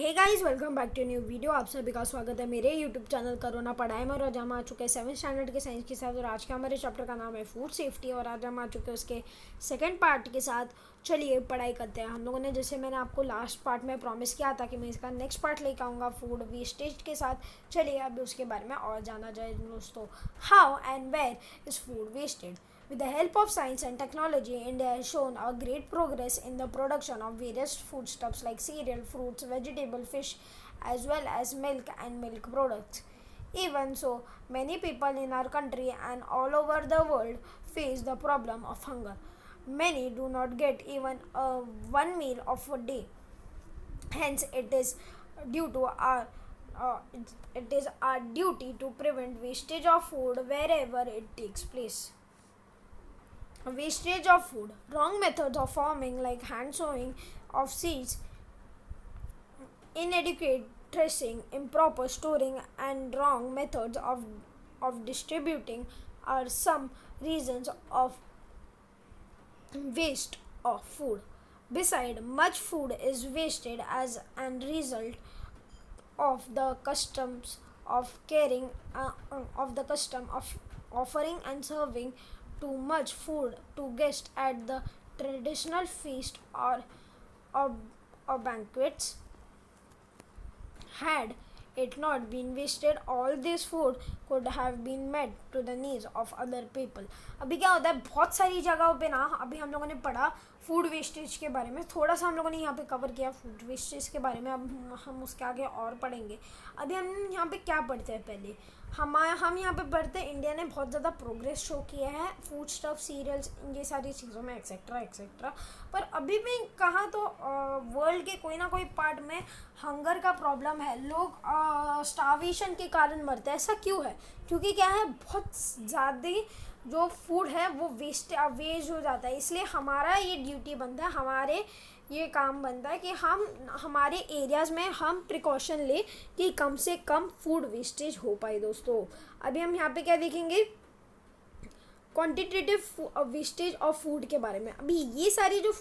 Hey guys, welcome back to new video. आप सभी का स्वागत है मेरे यूट्यूब चैनल करोना पढ़ाई में। और आज हम आ चुके हैं 7th स्टैंडर्ड के साइंस के साथ। और आज के हमारे चैप्टर का नाम है फूड सेफ्टी। और आज हम आ चुके हैं उसके सेकंड पार्ट के साथ। चलिए पढ़ाई करते हैं। हम लोगों ने, जैसे मैंने आपको लास्ट पार्ट में प्रॉमिस किया था कि मैं इसका नेक्स्ट पार्ट लेकर आऊँगा फूड वेस्टेज के साथ। चलिए अब उसके बारे में और जाना जाए दोस्तों। How and where is food wasted? With the help of science and technology, India has shown a great progress in the production of various foodstuffs like cereal, fruits, vegetable, fish, as well as milk and milk products. Even so, many people in our country and all over the world face the problem of hunger. Many do not get even one meal of a day. Hence, it is our duty to prevent wastage of food wherever it takes place. Wastage of food. Wrong methods of farming like hand sowing of seeds, inadequate dressing, improper storing, and wrong methods of distributing are some reasons of waste of food. Besides, much food is wasted as a result of the customs of caring of the custom of offering and serving too much food to guests at the traditional feast or, or banquets. Had it not been wasted, all this food could have been met to the needs of other people. अभी क्या होता है, बहुत सारी जगहों पे ना, अभी हम लोगों ने पढ़ा फूड वेस्टेज के बारे में, थोड़ा सा हम लोगों ने यहाँ पे कवर किया फूड वेस्टेज के बारे में। अब हम उसके आगे और पढ़ेंगे। अभी हम यहाँ पे क्या पढ़ते हैं, पहले हम यहाँ पे पढ़ते हैं इंडिया ने बहुत ज़्यादा प्रोग्रेस शो किया है फूड स्टफ, सीरियल्स, ये सारी चीज़ों में, एक्सेट्रा एक्सेट्रा। पर अभी भी कहाँ तो वर्ल्ड के कोई ना कोई पार्ट में हंगर का प्रॉब्लम है। लोग स्टार्वेशन के कारण मरते हैं। ऐसा क्यों है? क्योंकि क्या है, बहुत ज़्यादा जो फूड है वो वेस्ट हो जाता है। इसलिए हमारा ये ड्यूटी बनता है, हमारे ये काम बनता है कि हम हमारे एरियाज़ में हम प्रिकॉशन ले कि कम से कम फूड वेस्टेज हो पाए दोस्तों। अभी हम यहाँ पे क्या देखेंगे, क्वांटिटेटिव वेस्टेज ऑफ फूड के बारे में। अभी ये सारी जो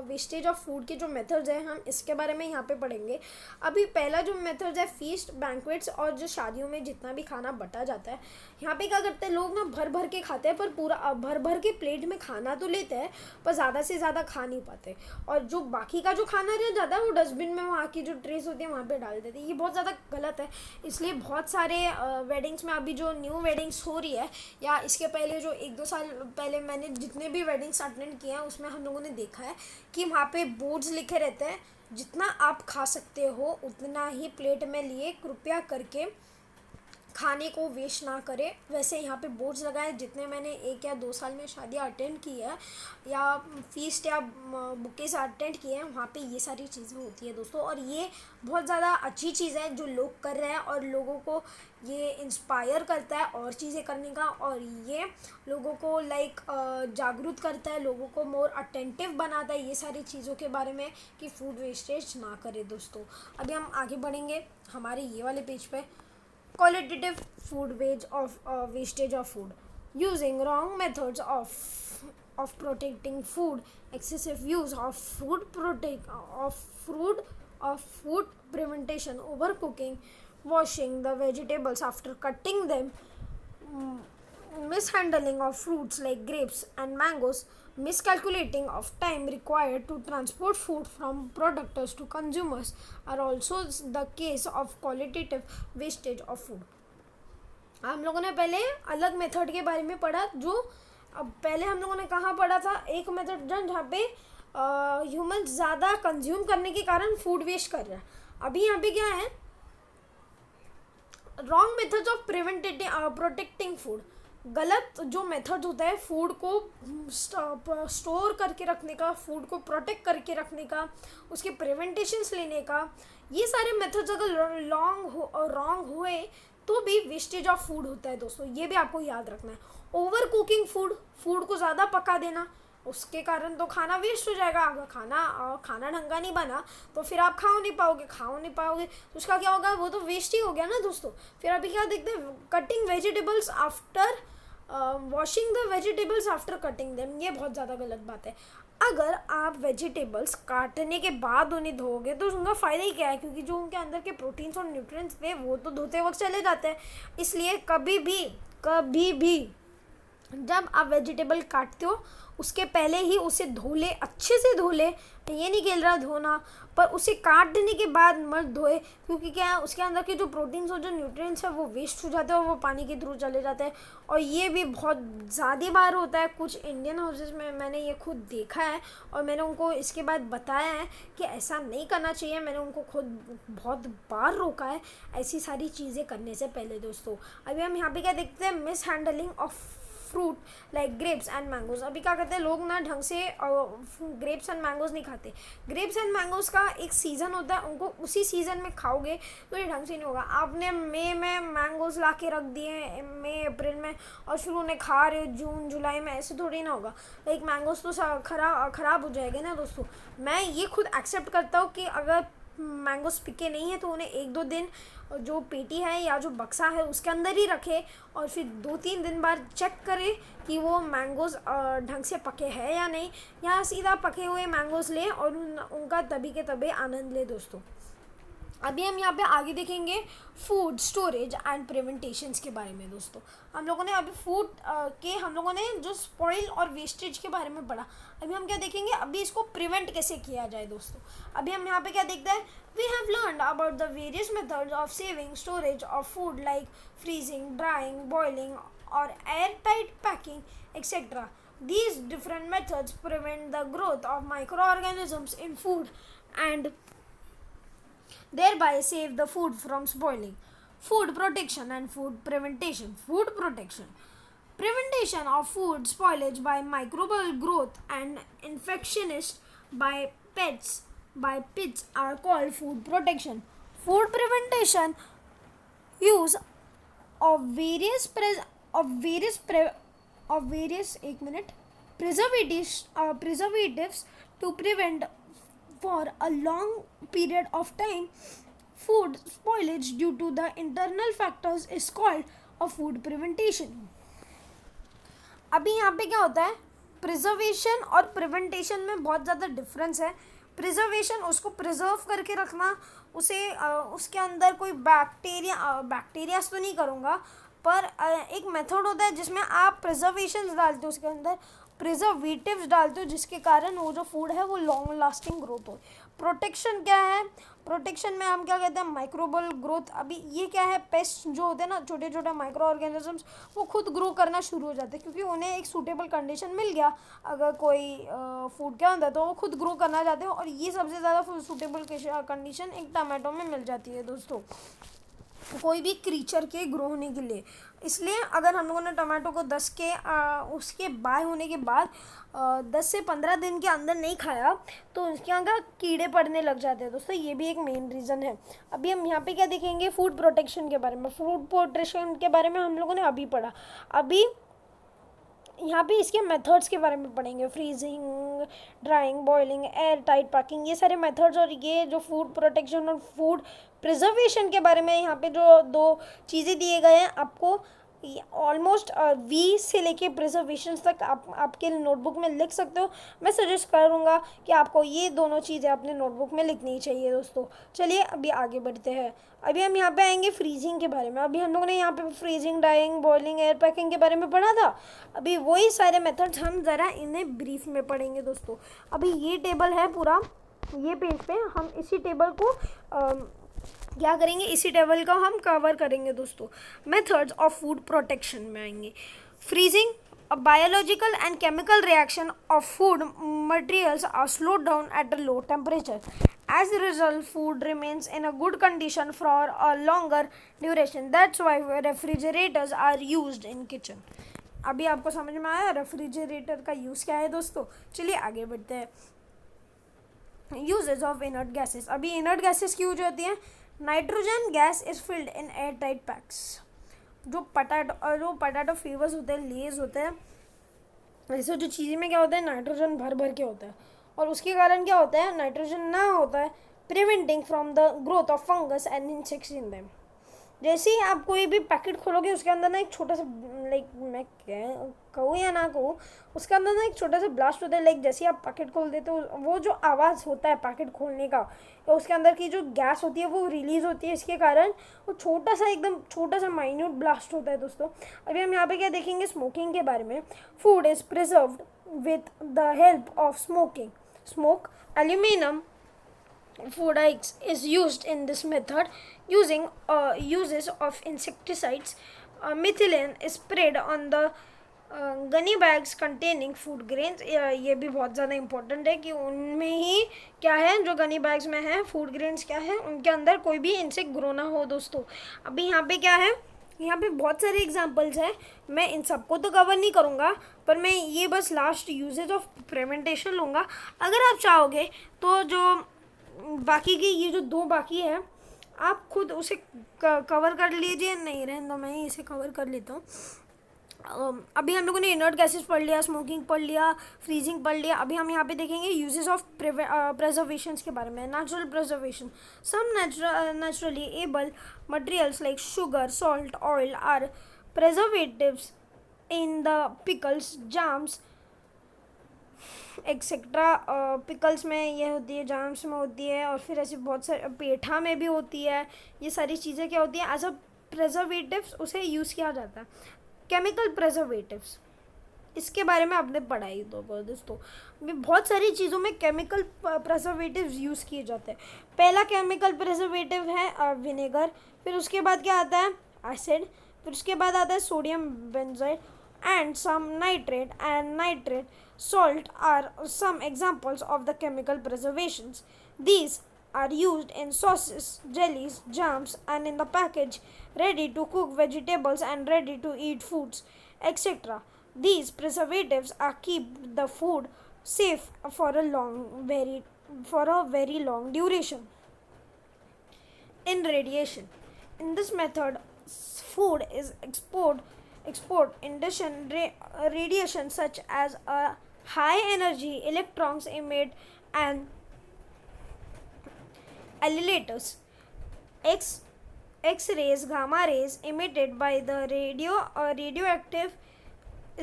वेस्टेज ऑफ फूड के जो मेथड्स हैं, हम इसके बारे में यहाँ पे पढ़ेंगे। अभी पहला जो मेथड्स है फीस्ट, बैंक्वेट्स और जो शादियों में जितना भी खाना बटा जाता है, यहाँ पे क्या करते हैं लोग ना, भर भर के खाते हैं। पर पूरा भर भर के प्लेट में खाना तो लेते हैं, पर ज़्यादा से ज़्यादा खा नहीं पाते। और जो बाकी का जो खाना रह जाता है वो डस्टबिन में, वहाँ की जो ट्रेस होती है वहाँ पे डाल देते हैं। ये बहुत ज़्यादा गलत है। इसलिए बहुत सारे वेडिंग्स में, अभी जो न्यू वेडिंग्स हो रही है या इसके पहले जो 1-2 साल पहले मैंने जितने भी वेडिंग्स अटेंड किए हैं, उसमें हम लोगों ने देखा है कि वहाँ पे बोर्ड्स लिखे रहते हैं, जितना आप खा सकते हो उतना ही प्लेट में लिए, कृपया करके खाने को वेस्ट ना करें। वैसे यहाँ पे बोर्ड्स लगाए, जितने मैंने 1 या 2 साल में शादियाँ अटेंड की है या फीस्ट या बुकेज अटेंड किए हैं, वहाँ पे ये सारी चीज़ें होती है दोस्तों। और ये बहुत ज़्यादा अच्छी चीज़ है जो लोग कर रहे हैं, और लोगों को ये इंस्पायर करता है और चीज़ें करने का, और ये लोगों को जागरूक करता है, लोगों को मोर अटेंटिव बनाता है ये सारी चीज़ों के बारे में कि फूड वेस्टेज ना करें दोस्तों। अभी हम आगे बढ़ेंगे हमारे ये वाले पेज पे। Qualitative food wastage of food. Using wrong methods of protecting food, excessive use of food prevention, overcooking, washing the vegetables after cutting them, mishandling of fruits like grapes and mangoes, miscalculating of time required to transport food from producers to consumers are also the case of qualitative wastage of food. हम लोगों ने पहले अलग method के बारे में पढ़ा। जो अब पहले हम लोगों ने कहाँ पढ़ा था, एक मेथड जहाँ पे ह्यूमन ज़्यादा कंज्यूम करने के कारण फूड वेस्ट कर रहा है। अभी यहाँ पे क्या है, wrong methods of protecting food. गलत जो मेथड होता है फूड को स्टोर करके रखने का, फूड को प्रोटेक्ट करके रखने का, उसके प्रिवेंटेशंस लेने का, ये सारे मेथड्स अगर रॉन्ग हुए तो भी वेस्टेज ऑफ फूड होता है दोस्तों। ये भी आपको याद रखना है। ओवर कुकिंग फूड को ज़्यादा पका देना, उसके कारण तो खाना वेस्ट हो जाएगा। अगर खाना ढंगा नहीं बना तो फिर आप खा नहीं पाओगे तो उसका क्या होगा, वो तो वेस्ट ही हो गया ना दोस्तों। फिर अभी क्या देखते हैं, cutting vegetables after washing the vegetables after cutting them, ये बहुत ज़्यादा गलत बात है। अगर आप वेजिटेबल्स काटने के बाद उन्हें धोओगे तो उनका फ़ायदा ही क्या है, क्योंकि जो उनके अंदर के प्रोटीन्स और न्यूट्रिएंट्स थे वो तो धोते वक्त चले जाते हैं। इसलिए कभी भी जब आप वेजिटेबल काटते हो उसके पहले ही उसे धो ले, अच्छे से धो ले। ये नहीं खेल रहा धोना, पर उसे काटने के बाद मत धोए, क्योंकि क्या है उसके अंदर के जो प्रोटीन्स और जो न्यूट्रिएंट्स है वो वेस्ट हो जाते हैं और वो पानी के थ्रू चले जाते हैं। और ये भी बहुत ज़्यादा बार होता है कुछ इंडियन हाउसेस में, मैंने ये खुद देखा है और मैंने उनको इसके बाद बताया है कि ऐसा नहीं करना चाहिए। मैंने उनको खुद बहुत बार रोका है ऐसी सारी चीज़ें करने से पहले दोस्तों। अभी हम यहाँ पे क्या देखते हैं, miss handling of fruit like grapes and mangoes. अभी क्या करते हैं लोग ना ढंग से ग्रेप्स एंड मैंगोज नहीं खाते। ग्रेप्स एंड मैंगोज का एक सीज़न होता है, उनको उसी सीज़न में खाओगे तो ये ढंग से नहीं होगा। आपने मई में मैंगोज ला के रख दिए, मई अप्रैल में, और फिर उन्हें खा रहे हो जून जुलाई में, ऐसे थोड़ी ना होगा। लाइक मैंगोज तो ख़राब हो जाएंगे ना दोस्तों। मैं ये खुद एक्सेप्ट करता हूँ कि अगर मैंगोज पिके नहीं है तो उन्हें 1-2 दिन जो पेटी है या जो बक्सा है उसके अंदर ही रखे और फिर 2-3 दिन बाद चेक करें कि वो मैंगोज़ ढंग से पके हैं या नहीं, या सीधा पके हुए मैंगोज़ लें और उनका तभी के तभी आनंद लें दोस्तों। अभी हम यहाँ पे आगे देखेंगे फूड स्टोरेज एंड प्रिवेंटेशंस के बारे में दोस्तों। हम लोगों ने अभी फूड के हम लोगों ने जो स्पॉइल और वेस्टेज के बारे में पढ़ा। अभी हम क्या देखेंगे, अभी इसको प्रिवेंट कैसे किया जाए दोस्तों। अभी हम यहाँ पे क्या देखते हैं, we have learned about the various methods of saving storage of food like freezing, drying, boiling और air tight packing etcetera. These different methods prevent the growth of microorganisms in food and thereby save the food from spoiling. Food protection and food prevention. Food protection. Prevention of food spoilage by microbial growth and infectionists by pits are called food protection. Food prevention use of various preservatives to prevent for a long period of time food spoilage due to the internal factors is called a food prevention. अभी यहाँ पे क्या होता है, preservation और prevention में बहुत ज़्यादा डिफरेंस है। प्रिजर्वेशन उसको प्रिजर्व करके रखना, उसे उसके अंदर कोई बैक्टीरियाज तो नहीं करूँगा, पर एक मेथड होता है जिसमें आप प्रिजर्वेशंस डालते हो, उसके अंदर प्रिजर्वेटिव्स डालते हो, जिसके कारण वो जो फूड है वो लॉन्ग लास्टिंग ग्रोथ हो। प्रोटेक्शन क्या है, प्रोटेक्शन में हम क्या कहते हैं, माइक्रोबल ग्रोथ। अभी ये क्या है, पेस्ट जो होते हैं ना, छोटे छोटे माइक्रो ऑर्गेनिजम्स, वो खुद ग्रो करना शुरू हो जाते हैं क्योंकि उन्हें एक सूटेबल कंडीशन मिल गया। अगर कोई फूड क्या होता है तो वो खुद ग्रो करना चाहते हैं, और ये सबसे ज़्यादा सूटेबल कंडीशन एक टमाटो में मिल जाती है दोस्तों, कोई भी क्रीचर के ग्रो होने के लिए। इसलिए अगर हम लोगों ने टमाटो को उसके बाय होने के बाद 10 से 15 दिन के अंदर नहीं खाया तो उसके यहाँ कीड़े पड़ने लग जाते हैं दोस्तों। ये भी एक मेन रीज़न है। अभी हम यहाँ पे क्या देखेंगे, फूड प्रोटेक्शन के बारे में। फूड प्रोटेक्शन के बारे में हम लोगों ने अभी पढ़ा। अभी यहाँ पे इसके मेथड्स के बारे में पढ़ेंगे, freezing, drying, boiling, air tight packing, ये सारे मेथड्स। और ये जो फूड प्रोटेक्शन और फूड प्रिजर्वेशन के बारे में यहाँ पे जो 2 चीज़ें दिए गए हैं आपको, ऑलमोस्ट वी से लेके प्रिजर्वेशन तक आपके नोटबुक में लिख सकते हो। मैं सजेस्ट करूँगा कि आपको ये दोनों चीज़ें अपने नोटबुक में लिखनी चाहिए दोस्तों। चलिए अभी आगे बढ़ते हैं। अभी हम यहाँ पे आएंगे फ्रीजिंग के बारे में। अभी हम लोगों ने यहाँ पे freezing, drying, boiling, air packing के बारे में पढ़ा था। अभी वही सारे मेथड्स हम ज़रा इन्हें ब्रीफ में पढ़ेंगे दोस्तों। अभी ये टेबल है पूरा, ये पेज पे हम इसी टेबल को क्या करेंगे, इसी टेबल का हम कवर करेंगे दोस्तों। मेथड्स ऑफ फूड प्रोटेक्शन में आएंगे। Freezing, a biological and chemical reaction of food materials are slowed down at a low temperature. As a result, food remains in a good condition for a longer duration. That's why refrigerators are used in kitchen. अभी आपको समझ में आया refrigerator का use क्या है दोस्तों। चलिए आगे बढ़ते हैं। Usages of inert gases. अभी इनर्ट गैसेस की यूज होती हैं। Nitrogen gas is filled in airtight packs. जो पटाटो फ्लेवर्स होते हैं, लेज होते हैं, ऐसे जो चीज़ें में क्या होता है, नाइट्रोजन भर भर के होता है, और उसके कारण क्या होता है, नाइट्रोजन ना होता है, preventing from the growth of fungus and insects in them. जैसे ही आप कोई भी पैकेट खोलोगे उसके अंदर ना एक छोटा सा, लाइक मैं कहूँ या ना कहूँ, उसके अंदर ना एक छोटा सा ब्लास्ट होता है। लाइक जैसे ही आप पैकेट खोल देते हो, वो जो आवाज़ होता है पैकेट खोलने का, या उसके अंदर की जो गैस होती है वो रिलीज़ होती है, इसके कारण वो छोटा सा, एकदम छोटा सा माइन्यूट ब्लास्ट होता है दोस्तों। अभी हम यहाँ पे क्या देखेंगे, स्मोकिंग के बारे में। Food is preserved with the help of smoking. Smoke, aluminum food is used in this method using uses of insecticides. Methylene is sprayed on the gunny bags containing food grains. ये भी बहुत ज़्यादा important है कि उनमें ही क्या है, जो गनी बैग्स में है फूड ग्रेन्स क्या है, उनके अंदर कोई भी इंसेक्ट ग्रो ना हो दोस्तों। अभी यहाँ पे क्या है, यहाँ पे बहुत सारे एग्जांपल्स हैं, मैं इन सबको तो कवर नहीं करूँगा, पर मैं ये बस लास्ट यूजेज ऑफ प्रेजेंटेशन लूँगा। अगर आप चाहोगे तो जो बाकी की ये जो 2 बाकी है, आप खुद उसे कवर कर लीजिए। नहीं रहने दो, मैं इसे कवर कर लेता हूँ। अभी हम लोगों ने इनर्ट गैसेस पढ़ लिया, स्मोकिंग पढ़ लिया, फ्रीजिंग पढ़ लिया। अभी हम यहाँ पे देखेंगे यूजेस ऑफ प्रिजर्वेशन के बारे में। Natural preservation, some naturally able materials like sugar, salt, oil are preservatives in the pickles, jams etcetera. Pickles में ये होती है, जाम्स में होती है, और फिर ऐसी बहुत सारे, पेठा में भी होती है। ये सारी चीज़ें क्या होती है, एज अ प्रिजर्वेटिव्स उसे यूज़ किया जाता है। केमिकल प्रिजर्वेटिव्स, इसके बारे में आपने पढ़ाई तो दोस्तों, बहुत सारी चीज़ों में केमिकल प्रिजर्वेटिव्स यूज़ किए जाते हैं। पहला केमिकल प्रिजर्वेटिव है विनेगर, फिर उसके बाद क्या आता है, एसिड, फिर उसके बाद आता है sodium बेंजाइड and some nitrate and nitrate salt are some examples of the chemical preservations. These are used in sauces, jellies, jams, and in the package ready to cook vegetables and ready to eat foods, etc. These preservatives are keep the food safe for a very long duration. In radiation, in this method, food is export induction radiation such as a high energy electrons emit and allilators, X-rays, gamma rays emitted by the radioactive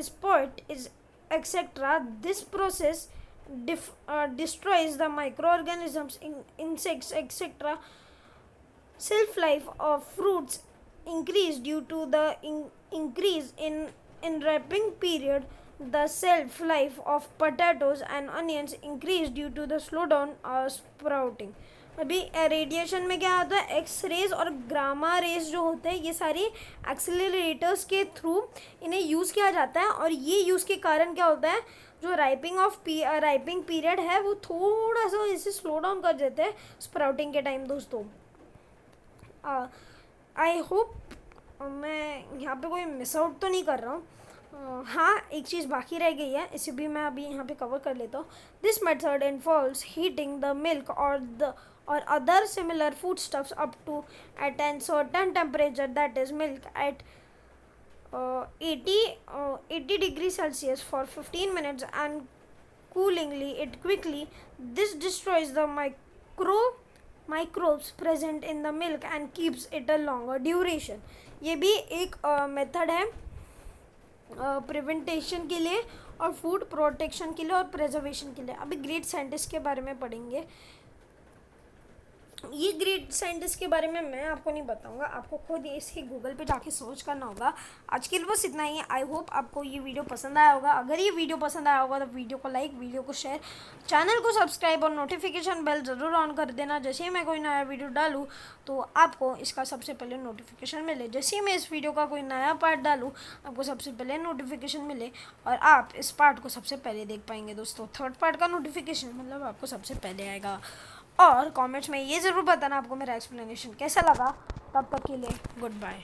sport is etc. This process destroys the microorganisms, insects, etc. Shelf life of fruits increase due to the increase in ripening period. The shelf life of potatoes and onions increase due to the slowdown sprouting. अभी radiation में क्या होता है, x raise और gamma rays जो होते हैं, ये सारी एक्सेलरेटर्स के थ्रू इन्हें यूज़ किया जाता है, और ये यूज़ के कारण क्या होता है, जो राइपिंग पीरियड है वो थोड़ा सा इसे स्लो डाउन कर देते हैं स्प्राउटिंग के टाइम दोस्तों। आई होप मैं यहाँ पे कोई मिस आउट तो नहीं कर रहा हूँ। हाँ, एक चीज़ बाकी रह गई है, इसे भी मैं अभी यहाँ पे कवर कर लेता हूँ। This method involves heating the milk or other similar foodstuffs up to at a certain temperature, that is milk at 80 degrees Celsius for 15 minutes and cooling it quickly. This destroys the microbes present in the milk and keeps it a longer duration. ये भी एक method है prevention के लिए और food protection के लिए और प्रिजर्वेशन के लिए। अभी ग्रेट साइंटिस्ट के बारे में पढ़ेंगे। ये ग्रेट साइंटिस्ट के बारे में मैं आपको नहीं बताऊंगा, आपको खुद इसके गूगल पे जाके सर्च करना होगा। आज के लिए बस इतना ही। आई होप आपको ये वीडियो पसंद आया होगा। अगर ये वीडियो पसंद आया होगा तो वीडियो को लाइक, वीडियो को शेयर, चैनल को सब्सक्राइब और नोटिफिकेशन बेल ज़रूर ऑन कर देना। जैसे ही मैं कोई नया वीडियो डालूँ तो आपको इसका सबसे पहले नोटिफिकेशन मिले। जैसे ही मैं इस वीडियो का कोई नया पार्ट डालूँ आपको सबसे पहले नोटिफिकेशन मिले और आप इस पार्ट को सबसे पहले देख पाएंगे दोस्तों। थर्ड पार्ट का नोटिफिकेशन मतलब आपको सबसे पहले आएगा। और कमेंट्स में ये ज़रूर बताना आपको मेरा एक्सप्लेनेशन कैसा लगा। तब तक के लिए गुड बाय।